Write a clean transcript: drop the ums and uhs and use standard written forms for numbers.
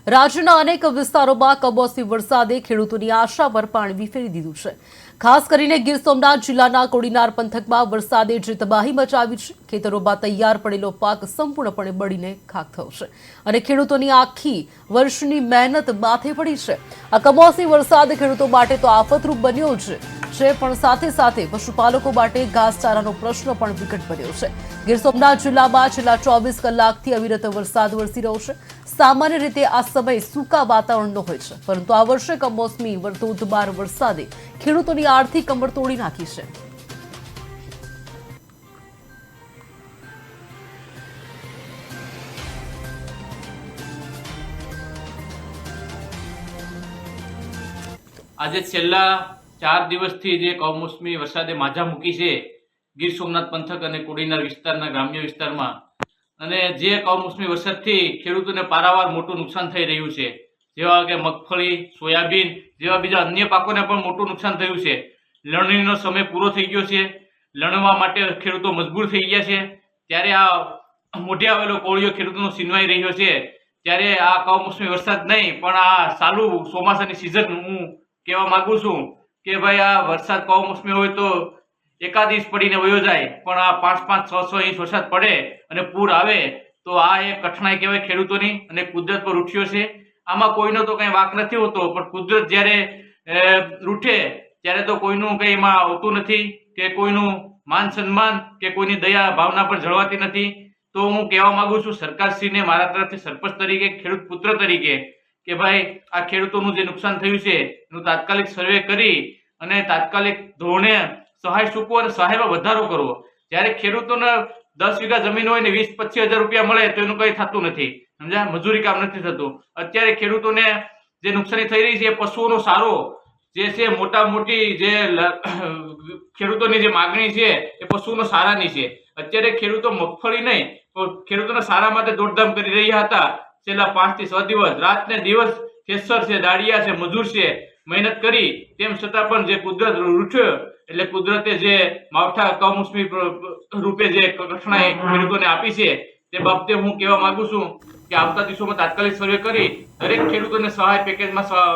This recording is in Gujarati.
રાજ્યના અનેક વિસ્તારોમાં કમોસમી વરસાદે ખેડૂતોની આશા પર પાણી વિફેરી દીધું છે। ખાસ કરીને ગીર સોમનાથ જિલ્લાના કોડીનાર પંથકમાં વરસાદે જે તબાહી મચાવી છે, ખેતરોમાં તૈયાર પડેલો પાક સંપૂર્ણપણે બળીને ખાક થયો છે અને ખેડૂતોની આખી વર્ષની મહેનત માથે પડી છે। આ કમોસમી વરસાદ ખેડૂતો માટે તો આફતરૂપ બન્યો છે, પણ સાથે સાથે પશુપાલકો માટે ઘાસચારાનો પ્રશ્ન પણ વિકટ બન્યો છે। ગીર સોમનાથ જિલ્લામાં છેલ્લા 24 કલાકથી અવિરત વરસાદ વરસી રહ્યો છે। સામાન્ય રીતે આ સમય સૂકા વાતાવરણનો હોય છે, પરંતુ આ વર્ષે કમોસમી ધોધમાર વરસાદે ખેડૂતોની આર્થિક કમર તોડી નાખી છે। આજે છેલ્લા 4 દિવસથી જે કમોસમી વરસાદે માજા મૂકી છે ગીર સોમનાથ પંથક અને કોડીનાર વિસ્તારના ગ્રામ્ય વિસ્તારમાં, અને જે કમોસમી વરસાદથી ખેડૂતોને પારાવાર મોટું નુકસાન થઈ રહ્યું છે, જેવા કે મગફળી, સોયાબીન જેવા બીજા અન્ય પાકોને પણ મોટું નુકસાન થયું છે। લણણીનો સમય પૂરો થઈ ગયો છે, લણવા માટે ખેડૂતો મજબૂર થઈ ગયા છે। ત્યારે આ મોઢે આવેલો કોળિયો ખેડૂતોનો સીનવાઈ રહ્યો છે। ત્યારે આ કમોસમી વરસાદ નહીં પણ આ ચાલુ ચોમાસાની સિઝન હું કહેવા માંગુ છું કે ભાઈ આ વરસાદ કમોસમી હોય તો એકાદ ઇંચ પડીને વયો જાય, પણ આ 5-5, 6-6 ઇંચ વરસાદ પડે અને પૂર આવે તો આ એક કઠણાઈ કહેવાય ખેડૂતોની, અને કુદરત પર રૂઠ્યો છે। આમાં કોઈનો તો કંઈ વાંક નથી હોતો, પણ કુદરત જ્યારે રૂઠે ત્યારે તો કોઈનું કંઈ એમાં આવતું નથી, કે કોઈનું માન સન્માન કે કોઈની દયા ભાવના પણ જળવાતી નથી। તો હું કહેવા માંગુ છું સરકારશ્રીને મારા તરફથી સરપંચ તરીકે, ખેડૂત પુત્ર તરીકે, કે ભાઈ આ ખેડૂતોનું જે નુકસાન થયું છે એનું તાત્કાલિક સર્વે કરી અને તાત્કાલિક ધોરણે સહાય ચૂકવો અને સહાયમાં વધારો કરવો। જ્યારે ખેડૂતોને 10 વીઘા જમીન હોય ને 20-25 હજાર રૂપિયા મળે તો એનું કંઈ થતું નથી, સમજ્યા? મજૂરી કામ નથી થતું। અત્યારે ખેડૂતોને જે નુકસાની થઈ રહી છે એ પશુઓનો સારો જે છે, મોટા મોટી જે ખેડૂતોની જે માગણી છે એ પશુઓનો સારાની છે। અત્યારે ખેડૂતો મગફળી નહીં તો ખેડૂતોના સારા માટે દોડધામ કરી રહ્યા હતા છેલ્લા 5 થી 6 દિવસ, રાત ને દિવસ ખેસર છે, દાડિયા છે, મજૂર છે, મહેનત કરી, તેમ છતાં પણ જે કુદરત રૂઠ્યો, એટલે કુદરતે જે માવઠા કમોસમી રૂપે જે કઠણાઈ ખેડૂતોને આપી છે તે બાબતે હું કહેવા માંગુ છું કે આવતા દિવસોમાં તાત્કાલિક સર્વે કરી દરેક ખેડૂતોને સહાય પેકેજમાં